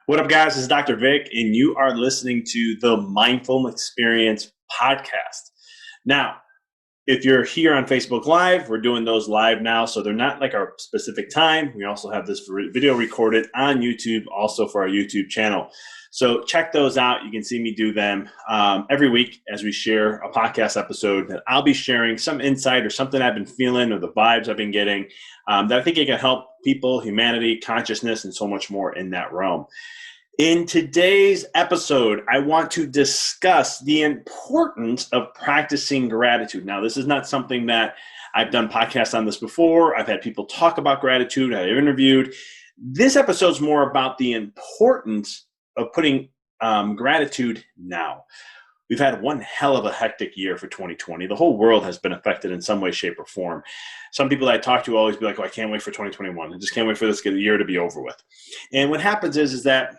What up, guys? This is Dr. Vic, and you are listening to the Mindful Experience podcast. Now, if you're here on Facebook Live, we're doing those live now, so they're not like our specific time. We also have this video recorded on YouTube, also for our YouTube channel. So check those out. You can see me do them every week as we share a podcast episode that I'll be sharing some insight or something I've been feeling or the vibes I've been getting that I think it can help people, humanity, consciousness, and so much more in that realm. In today's episode, I want to discuss the importance of practicing gratitude. Now, this is not something that I've done podcasts on this before. I've had people talk about gratitude. I've interviewed. This episode is more about the importance of putting gratitude now. We've had one hell of a hectic year for 2020. The whole world has been affected in some way, shape, or form. Some people that I talk to always be like, oh, I can't wait for 2021. I just can't wait for this year to be over with. And what happens is that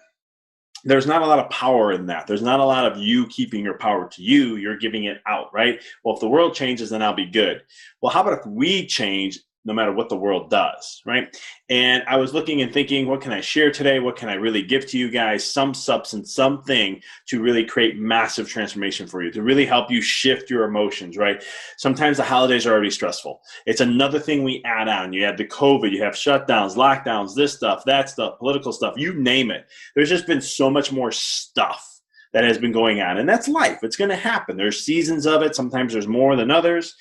there's not a lot of power in that. There's not a lot of you keeping your power to you. You're giving it out, right? Well, if the world changes, then I'll be good. Well, how about if we change no matter what the world does, right? And I was looking and thinking, what can I share today? What can I really give to you guys? Some substance, something to really create massive transformation for you, to really help you shift your emotions, right? Sometimes the holidays are already stressful. It's another thing we add on. You have the COVID, you have shutdowns, lockdowns, this stuff, that stuff, political stuff, you name it. There's just been so much more stuff that has been going on. And that's life. It's going to happen. There's seasons of it. Sometimes there's more than others.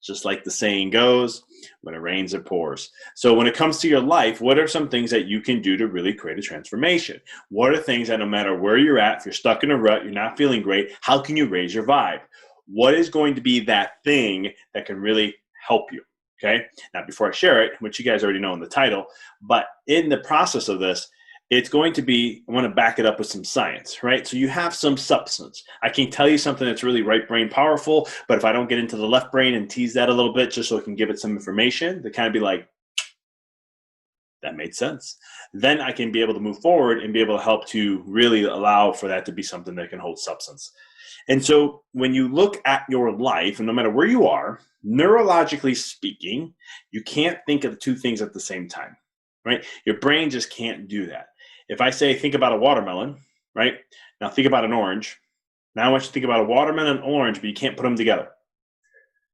Just like the saying goes, when it rains, it pours. So when it comes to your life, what are some things that you can do to really create a transformation? What are things that no matter where you're at, if you're stuck in a rut, you're not feeling great, how can you raise your vibe? What is going to be that thing that can really help you? Okay. Now, before I share it, which you guys already know in the title, but in the process of this, it's going to be, I want to back it up with some science, right? So you have some substance. I can tell you something that's really right brain powerful, but if I don't get into the left brain and tease that a little bit, just so I can give it some information to kind of be like, that made sense. Then I can be able to move forward and be able to help to really allow for that to be something that can hold substance. And so when you look at your life, and no matter where you are, neurologically speaking, you can't think of the two things at the same time, right? Your brain just can't do that. If I say, think about a watermelon, right? Now think about an orange. Now I want you to think about a watermelon and orange, but you can't put them together.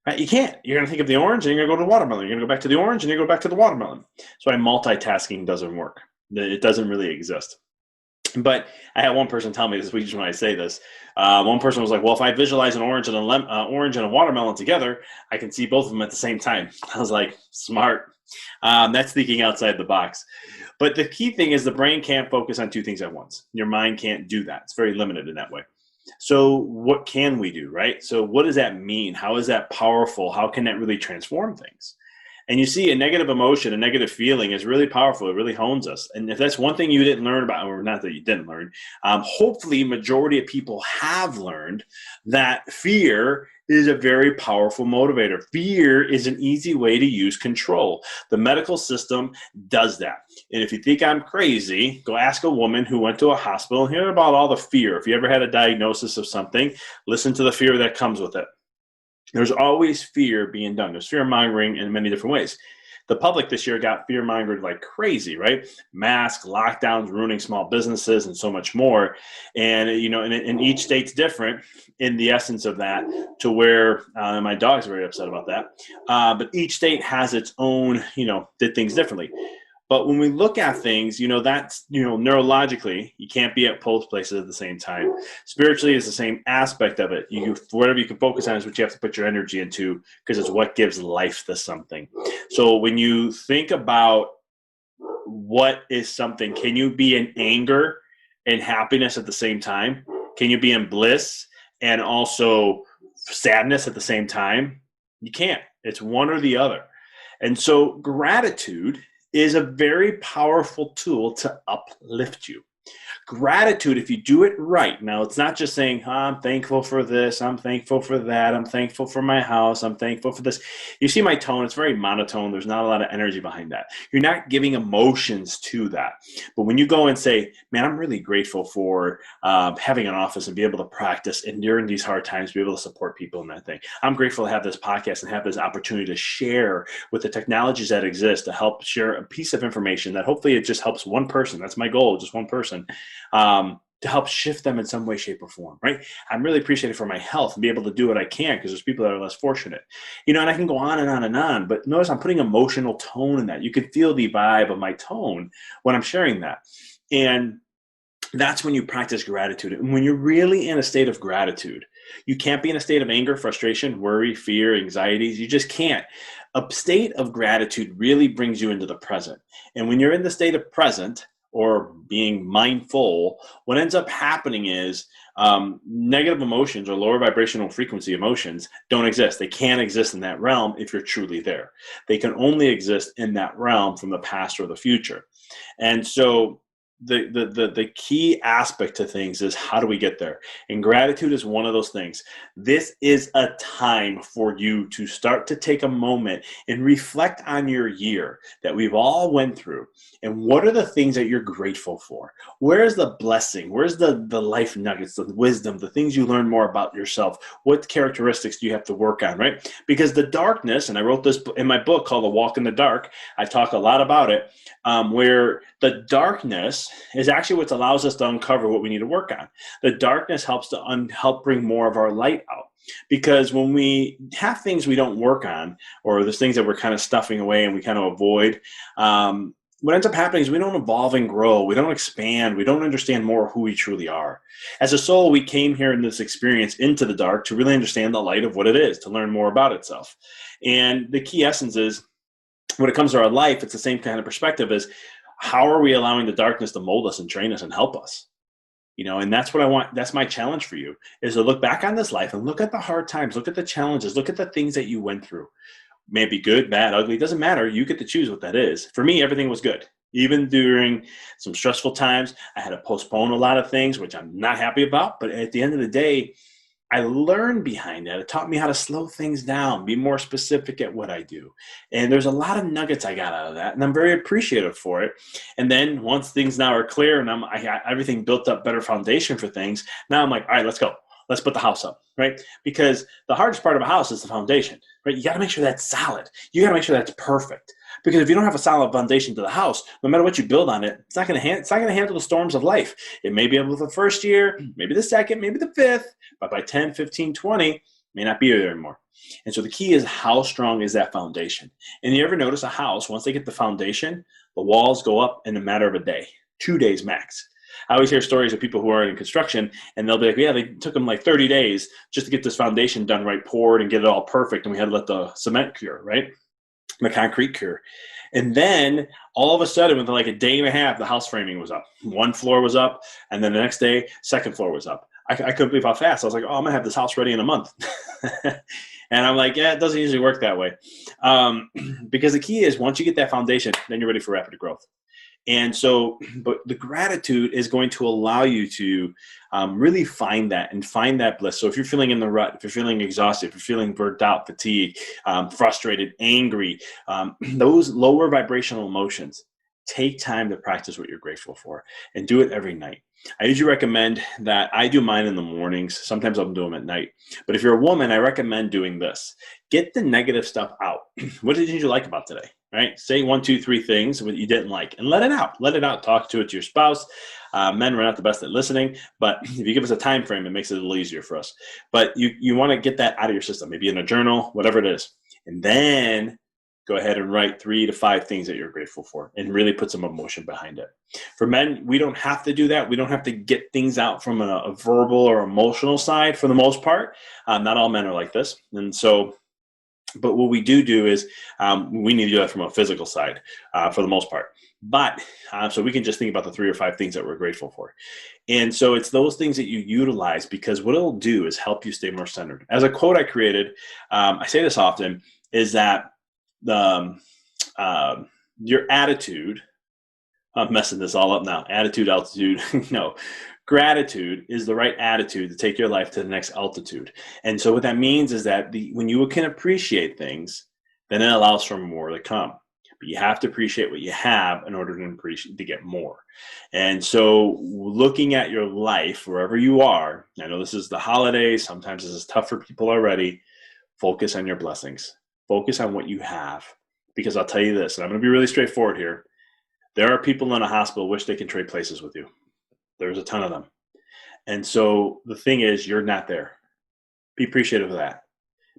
Right? You can't. You're going to think of the orange and you're going to go to the watermelon. You're going to go back to the orange and you go back to the watermelon. So multitasking doesn't work. It doesn't really exist. But I had one person tell me this week when I say this. One person was like, well, if I visualize an orange and a watermelon together, I can see both of them at the same time. I was like, smart. That's thinking outside the box. But the key thing is the brain can't focus on two things at once. Your mind can't do that. It's very limited in that way. So what can we do, right? So what does that mean? How is that powerful? How can that really transform things? And you see, a negative emotion, a negative feeling is really powerful. It really hones us. And if that's one thing you didn't learn about, or not that you didn't learn, hopefully majority of people have learned that fear is a very powerful motivator. Fear is an easy way to use control. The medical system does that. And if you think I'm crazy, go ask a woman who went to a hospital and hear about all the fear. If you ever had a diagnosis of something, listen to the fear that comes with it. There's always fear being done. There's fear mongering in many different ways. The public this year got fear mongered like crazy, right? Masks, lockdowns, ruining small businesses, and so much more. And, and each state's different in the essence of that, to where my dog's very upset about that. But each state has its own, did things differently. But when we look at things, that's, neurologically, you can't be at both places at the same time. Spiritually is the same aspect of it. Whatever you can focus on is what you have to put your energy into, because it's what gives life to something. So when you think about what is something, can you be in anger and happiness at the same time? Can you be in bliss and also sadness at the same time? You can't. It's one or the other. And so gratitude is a very powerful tool to uplift you. Gratitude, if you do it right. Now, it's not just saying, I'm thankful for this, I'm thankful for that, I'm thankful for my house, I'm thankful for this. You see my tone, it's very monotone. There's not a lot of energy behind that. You're not giving emotions to that. But when you go and say, man, I'm really grateful for having an office and be able to practice and during these hard times, be able to support people in that thing. I'm grateful to have this podcast and have this opportunity to share with the technologies that exist to help share a piece of information that hopefully it just helps one person. That's my goal, just one person. person, to help shift them in some way, shape, or form, right? I'm really appreciative for my health and be able to do what I can because there's people that are less fortunate, and I can go on and on and on, but notice I'm putting emotional tone in that. You can feel the vibe of my tone when I'm sharing that. And that's when you practice gratitude. And when you're really in a state of gratitude, you can't be in a state of anger, frustration, worry, fear, anxieties. You just can't. A state of gratitude really brings you into the present. And when you're in the state of present or being mindful, what ends up happening is negative emotions or lower vibrational frequency emotions don't exist. They can't exist in that realm if you're truly there. They can only exist in that realm from the past or the future. And so the key aspect to things is, how do we get there? And gratitude is one of those things. This is a time for you to start to take a moment and reflect on your year that we've all went through, and what are the things that you're grateful for? Where's the blessing? Where's the life nuggets, the wisdom, the things you learn more about yourself? What characteristics do you have to work on, right? Because the darkness, and I wrote this in my book called The Walk in the Dark, I talk a lot about it, where the darkness is actually what allows us to uncover what we need to work on. The darkness helps to help bring more of our light out. Because when we have things we don't work on, or there's things that we're kind of stuffing away and we kind of avoid, what ends up happening is we don't evolve and grow. We don't expand. We don't understand more of who we truly are. As a soul, we came here in this experience into the dark to really understand the light of what it is, to learn more about itself. And the key essence is, when it comes to our life, it's the same kind of perspective as, how are we allowing the darkness to mold us and train us and help us? And that's what I want. That's my challenge for you, is to look back on this life and look at the hard times, look at the challenges, look at the things that you went through. Maybe good, bad, ugly, it doesn't matter. You get to choose what that is. For me, everything was good. Even during some stressful times, I had to postpone a lot of things, which I'm not happy about. But at the end of the day, I learned behind that. It taught me how to slow things down, be more specific at what I do. And there's a lot of nuggets I got out of that, and I'm very appreciative for it. And then once things now are clear and I got everything built up, better foundation for things, now I'm like, all right, let's go. Let's put the house up, right? Because the hardest part of a house is the foundation, right? You got to make sure that's solid. You got to make sure that's perfect. Because if you don't have a solid foundation to the house, no matter what you build on it, it's not going to handle the storms of life. It may be able to the first year, maybe the second, maybe the fifth, but by 10, 15, 20, it may not be there anymore. And so the key is, how strong is that foundation? And you ever notice a house, once they get the foundation, the walls go up in a matter of a day, 2 days max. I always hear stories of people who are in construction, and they'll be like, yeah, they took them like 30 days just to get this foundation done right, poured, and get it all perfect. And we had to let the cement cure, right? The concrete cure. And then all of a sudden, within like a day and a half, the house framing was up. One floor was up, and then the next day, second floor was up. I couldn't believe how fast. I was like, oh, I'm going to have this house ready in a month. And I'm like, yeah, it doesn't usually work that way. Because the key is, once you get that foundation, then you're ready for rapid growth. And so, but the gratitude is going to allow you to really find that and find that bliss. So if you're feeling in the rut, if you're feeling exhausted, if you're feeling burnt out, fatigued, frustrated, angry, those lower vibrational emotions, take time to practice what you're grateful for, and do it every night. I usually recommend that I do mine in the mornings. Sometimes I'll do them at night. But if you're a woman, I recommend doing this. Get the negative stuff out. What did you like about today? Right? Say 1, 2, 3 things that you didn't like, and let it out. Let it out. Talk to it to your spouse. Men are not the best at listening, but if you give us a time frame, it makes it a little easier for us. But you want to get that out of your system, maybe in a journal, whatever it is. And then go ahead and write 3 to 5 things that you're grateful for, and really put some emotion behind it. For men, we don't have to do that. We don't have to get things out from a verbal or emotional side for the most part. Not all men are like this. And so, but what we do is we need to do that from a physical side for the most part. But so we can just think about the 3 or 5 things that we're grateful for. And so it's those things that you utilize, because what it'll do is help you stay more centered. As a quote I created, I say this often, is that your attitude, I'm messing this all up now, attitude, altitude, no, gratitude is the right attitude to take your life to the next altitude. And so what that means is that when you can appreciate things, then it allows for more to come. But you have to appreciate what you have in order to get more. And so looking at your life, wherever you are, I know this is the holidays, sometimes this is tough for people already, focus on your blessings. Focus on what you have. Because I'll tell you this, and I'm going to be really straightforward here. There are people in a hospital wish they can trade places with you. There's a ton of them. And so the thing is, you're not there. Be appreciative of that.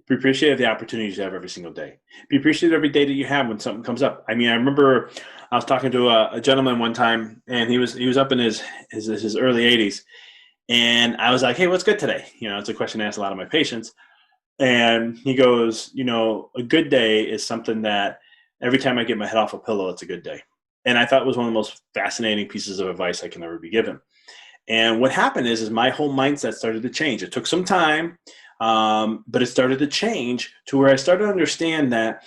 Be appreciative of the opportunities you have every single day. Be appreciative every day that you have when something comes up. I mean, I remember I was talking to a gentleman one time, and he was up in his early 80s, and I was like, "Hey, what's good today?" It's a question I ask a lot of my patients, and he goes, "A good day is something that every time I get my head off a pillow, it's a good day." And I thought it was one of the most fascinating pieces of advice I can ever be given. And what happened is my whole mindset started to change. It took some time, but it started to change to where I started to understand that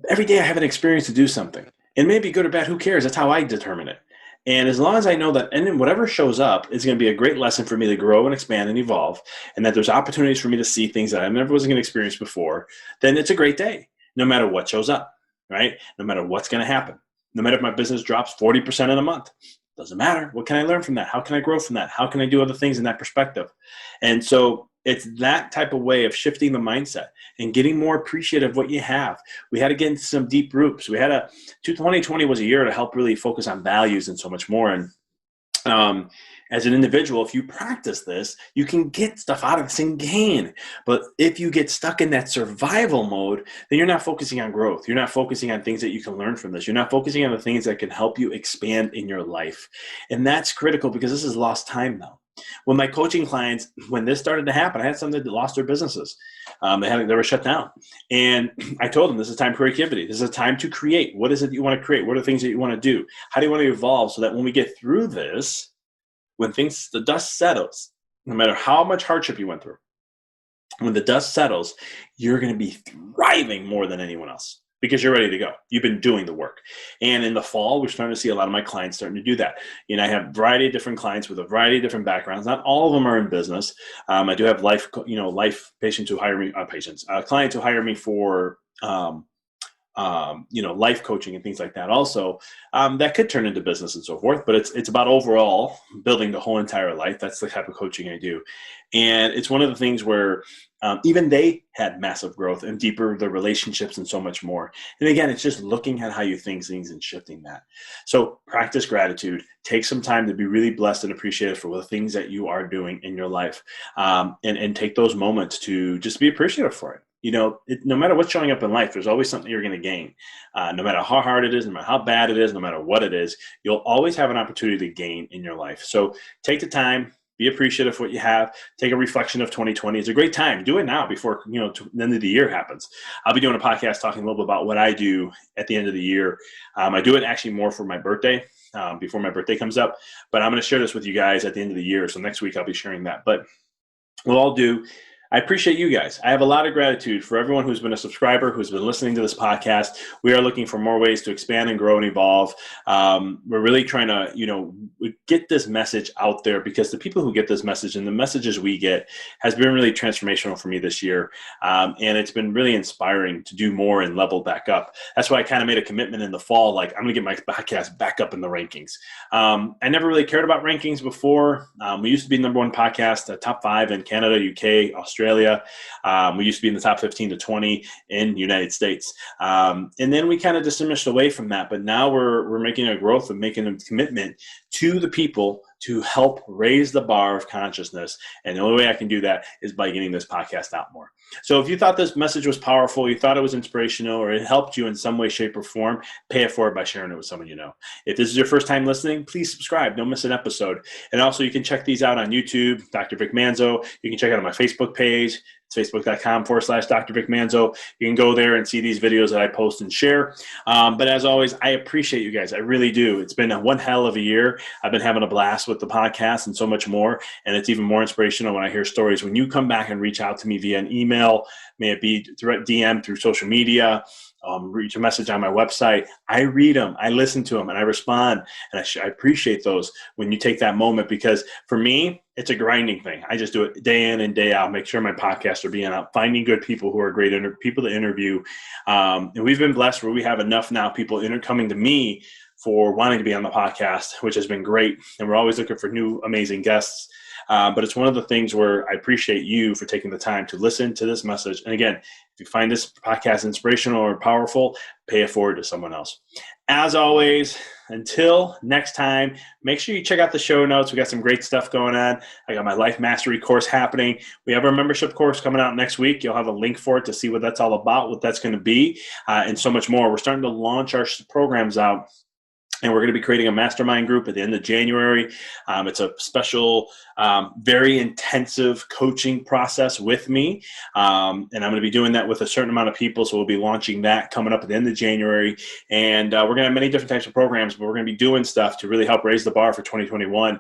every day I have an experience to do something. It may be good or bad, who cares? That's how I determine it. And as long as I know that, and then whatever shows up is going to be a great lesson for me to grow and expand and evolve, and that there's opportunities for me to see things that I never was going to experience before, then it's a great day, no matter what shows up, right? No matter what's going to happen. No matter if my business drops 40% in a month. Doesn't matter. What can I learn from that? How can I grow from that? How can I do other things in that perspective? And so it's that type of way of shifting the mindset and getting more appreciative of what you have. We had to get into some deep roots. 2020 was a year to help really focus on values and so much more. And as an individual, if you practice this, you can get stuff out of this and gain. But if you get stuck in that survival mode, then you're not focusing on growth. You're not focusing on things that you can learn from this. You're not focusing on the things that can help you expand in your life. And that's critical because this is lost time now. When my coaching clients, when this started to happen, I had some that lost their businesses. They were shut down. And I told them, this is time for creativity. This is a time to create. What is it that you want to create? What are the things that you want to do? How do you want to evolve so that when we get through this, when the dust settles, no matter how much hardship you went through, when the dust settles, you're going to be thriving more than anyone else because you're ready to go. You've been doing the work. And in the fall, we're starting to see a lot of my clients starting to do that. I have a variety of different clients with a variety of different backgrounds. Not all of them are in business. I do have life patients who hire me, clients who hire me for, life coaching and things like that also, that could turn into business and so forth, but it's about overall building the whole entire life. That's the type of coaching I do. And it's one of the things where even they had massive growth and deeper the relationships and so much more. And again, it's just looking at how you think things and shifting that. So practice gratitude. Take some time to be really blessed and appreciative for the things that you are doing in your life, and take those moments to just be appreciative for it. No matter what's showing up in life, there's always something you're going to gain. No matter how hard it is, no matter how bad it is, no matter what it is, you'll always have an opportunity to gain in your life. So take the time, be appreciative of what you have, take a reflection of 2020. It's a great time. Do it now before the end of the year happens. I'll be doing a podcast talking a little bit about what I do at the end of the year. I do it actually more for my birthday, before my birthday comes up, but I'm going to share this with you guys at the end of the year. So next week I'll be sharing that. But we'll all do. I appreciate you guys. I have a lot of gratitude for everyone who's been a subscriber, who's been listening to this podcast. We are looking for more ways to expand and grow and evolve. We're really trying to, get this message out there because the people who get this message and the messages we get has been really transformational for me this year. And it's been really inspiring to do more and level back up. That's why I kind of made a commitment in the fall, like I'm going to get my podcast back up in the rankings. I never really cared about rankings before. We used to be number one podcast, top 5 in Canada, UK, Australia. We used to be in the top 15 to 20 in the United States. And then we kind of diminished away from that. But now we're making a growth and making a commitment to the people to help raise the bar of consciousness. And the only way I can do that is by getting this podcast out more. So if you thought this message was powerful, you thought it was inspirational, or it helped you in some way, shape, or form, pay it forward by sharing it with someone you know. If this is your first time listening, please subscribe. Don't miss an episode. And also you can check these out on YouTube, Dr. Vic Manzo. You can check out on my Facebook page. It's facebook.com/Dr. Vic Manzo. You can go there and see these videos that I post and share. But as always, I appreciate you guys. I really do. It's been one hell of a year. I've been having a blast with the podcast and so much more. And it's even more inspirational when I hear stories. When you come back and reach out to me via an email, may it be through DM, through social media, reach a message on my website, I read them, I listen to them, and I respond. And I appreciate those when you take that moment, because for me, it's a grinding thing. I just do it day in and day out, make sure my podcasts are being out, finding good people who are great people to interview. And we've been blessed where we have enough now people coming to me for wanting to be on the podcast, which has been great. And we're always looking for new, amazing guests. But it's one of the things where I appreciate you for taking the time to listen to this message. And again, if you find this podcast inspirational or powerful, pay it forward to someone else. As always, until next time, make sure you check out the show notes. We got some great stuff going on. I got my Life Mastery course happening. We have our membership course coming out next week. You'll have a link for it to see what that's all about, what that's going to be, and so much more. We're starting to launch our programs out. And we're going to be creating a mastermind group at the end of January. It's a special, very intensive coaching process with me. And I'm going to be doing that with a certain amount of people. So we'll be launching that coming up at the end of January. And we're going to have many different types of programs, but we're going to be doing stuff to really help raise the bar for 2021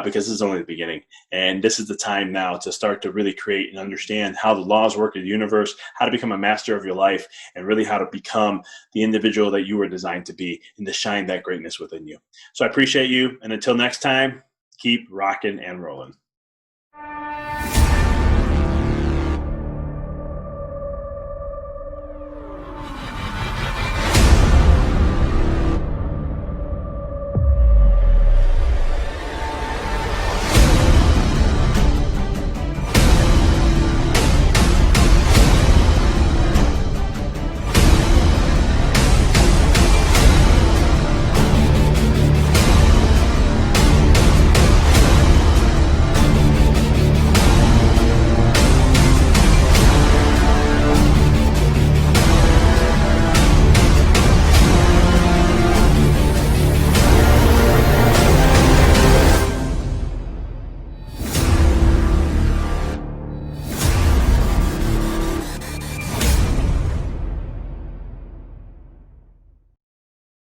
because this is only the beginning. And this is the time now to start to really create and understand how the laws work in the universe, how to become a master of your life, and really how to become the individual that you were designed to be and to shine that greatness within you. So I appreciate you. And until next time, keep rocking and rolling.